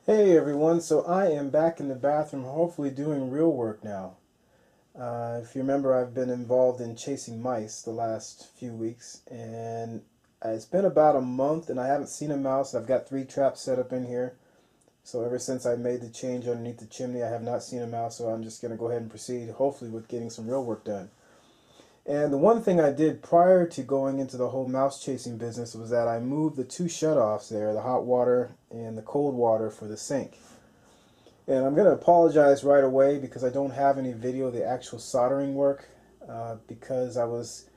Hey everyone, so I am back in the bathroom, hopefully doing real work now. If you remember, I've been involved in chasing mice the last few weeks, and it's been about a month and I haven't seen a mouse. I've got 3 traps set up in here, so ever since I made the change underneath the chimney, I have not seen a mouse, so I'm just going to go ahead and proceed, hopefully with getting some real work done. And the one thing I did prior to going into the whole mouse chasing business was that I moved the 2 shutoffs there, the hot water and the cold water for the sink. And I'm going to apologize right away because I don't have any video of the actual soldering work because I was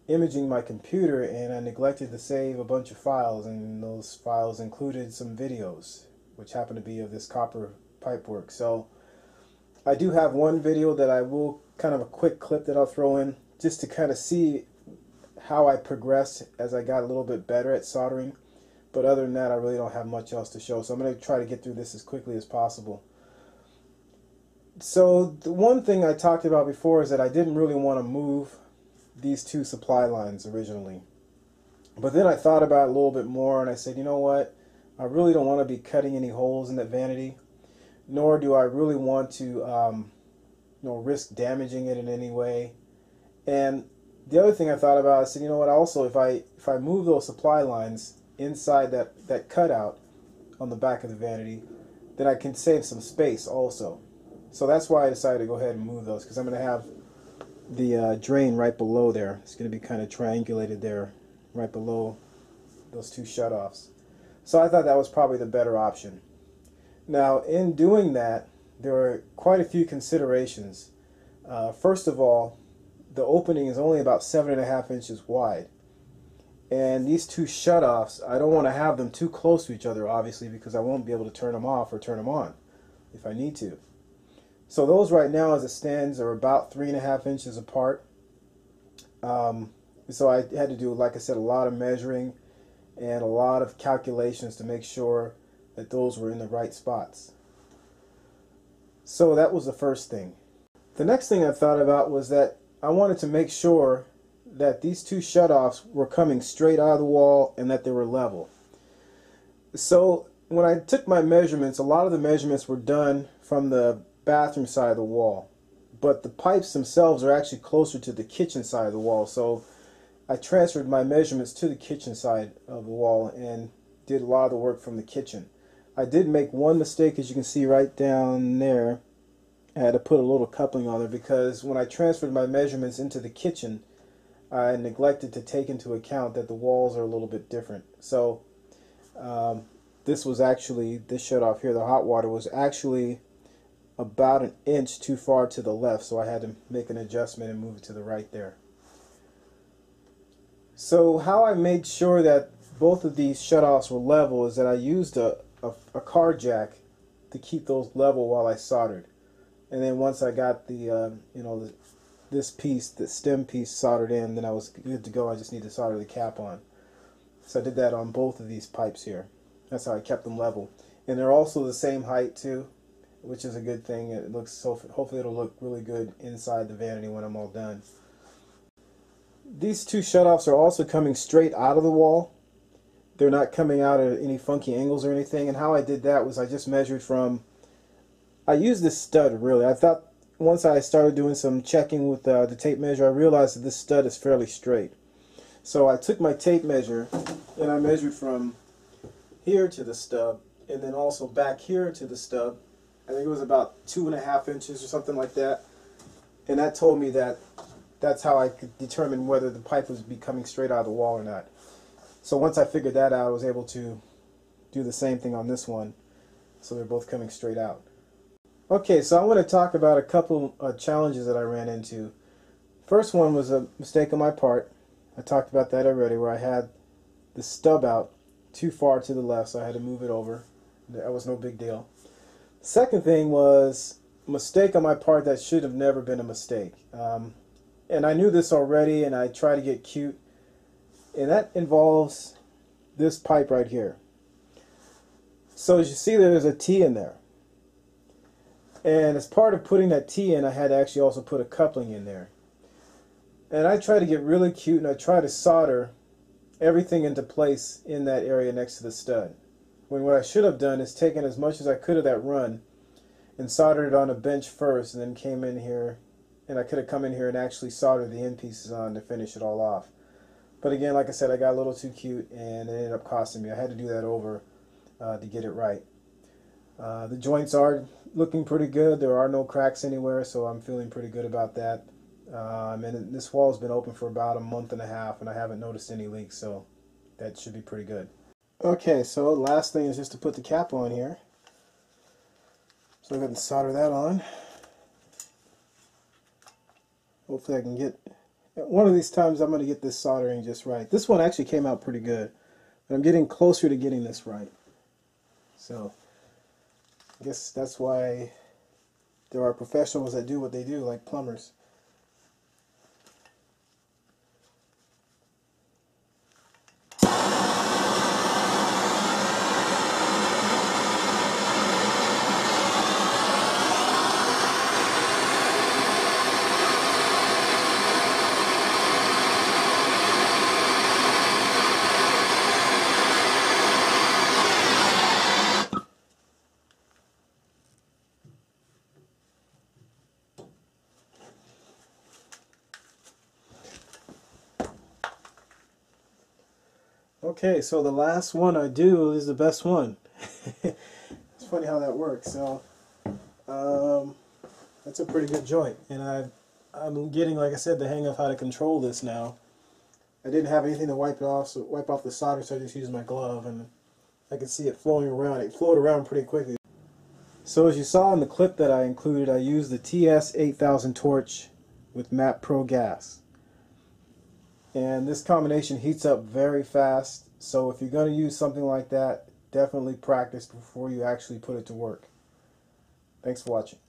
imaging my computer and I neglected to save a bunch of files, and those files included some videos which happen to be of this copper pipe work. So I do have one video that I will kind of a quick clip that I'll throw in just to kind of see how I progressed as I got a little bit better at soldering. But other than that, I really don't have much else to show. So I'm going to try to get through this as quickly as possible. So the one thing I talked about before is that I didn't really want to move these 2 supply lines originally. But then I thought about it a little bit more and I said, you know what? I really don't want to be cutting any holes in that vanity, nor do I really want to risk damaging it in any way. And the other thing I thought about, I said, you know what, also if I move those supply lines inside that cutout on the back of the vanity, then I can save some space also. So that's why I decided to go ahead and move those, because I'm going to have the drain right below there. It's going to be kind of triangulated there right below those 2 shutoffs. So I thought that was probably the better option. Now in doing that, there are quite a few considerations. First of all, the opening is only about 7.5 inches wide. And these 2 shutoffs, I don't want to have them too close to each other, obviously, because I won't be able to turn them off or turn them on if I need to. So those right now, as it stands, are about 3.5 inches apart. So I had to do, like I said, a lot of measuring and a lot of calculations to make sure that those were in the right spots. So that was the first thing. The next thing I thought about was that I wanted to make sure that these 2 shutoffs were coming straight out of the wall and that they were level. So when I took my measurements, a lot of the measurements were done from the bathroom side of the wall, but the pipes themselves are actually closer to the kitchen side of the wall, so I transferred my measurements to the kitchen side of the wall and did a lot of the work from the kitchen. I did make one mistake, as you can see right down there. I had to put a little coupling on there because when I transferred my measurements into the kitchen, I neglected to take into account that the walls are a little bit different. So this shutoff here, the hot water, was actually about 1 inch too far to the left, so I had to make an adjustment and move it to the right there. So how I made sure that both of these shutoffs were level is that I used a car jack to keep those level while I soldered. And then once I got this piece, the stem piece, soldered in, then I was good to go. I just need to solder the cap on. So I did that on both of these pipes here. That's how I kept them level. And they're also the same height too, which is a good thing. It looks so. Hopefully it'll look really good inside the vanity when I'm all done. These 2 shutoffs are also coming straight out of the wall. They're not coming out at any funky angles or anything. And how I did that was I just measured from. I used this stud really. I thought once I started doing some checking with the tape measure, I realized that this stud is fairly straight. So I took my tape measure and I measured from here to the stub, and then also back here to the stub. I think it was about 2.5 inches or something like that. And that told me that that's how I could determine whether the pipe was coming straight out of the wall or not. So once I figured that out, I was able to do the same thing on this one. So they're both coming straight out. Okay, so I want to talk about a couple challenges that I ran into. First one was a mistake on my part. I talked about that already, where I had the stub out too far to the left, so I had to move it over. That was no big deal. Second thing was a mistake on my part that should have never been a mistake. And I knew this already, and I tried to get cute. And that involves this pipe right here. So as you see, there's a T in there. And as part of putting that T in, I had to actually also put a coupling in there. And I try to get really cute, and I try to solder everything into place in that area next to the stud. when what I should have done is taken as much as I could of that run and soldered it on a bench first, and then came in here, and I could have come in here and actually soldered the end pieces on to finish it all off. But again, like I said, I got a little too cute, and it ended up costing me. I had to do that over to get it right. The joints are looking pretty good. There are no cracks anywhere, so I'm feeling pretty good about that. And this wall's been open for about a month and a half, and I haven't noticed any leaks, so that should be pretty good. Okay, so the last thing is just to put the cap on here. So I'm going to solder that on. Hopefully I can get, one of these times I'm going to get this soldering just right. This one actually came out pretty good, but I'm getting closer to getting this right. So I guess that's why there are professionals that do what they do, like plumbers. Okay, so the last one I do is the best one. It's funny how that works. So that's a pretty good joint, and I'm getting, like I said, the hang of how to control this now. I didn't have anything to wipe it off, so wipe off the solder, so I just used my glove, and I could see it flowing around. It flowed around pretty quickly. So as you saw in the clip that I included, I used the TS8000 torch with MAP Pro gas. And this combination heats up very fast, so if you're going to use something like that, definitely practice before you actually put it to work. Thanks for watching.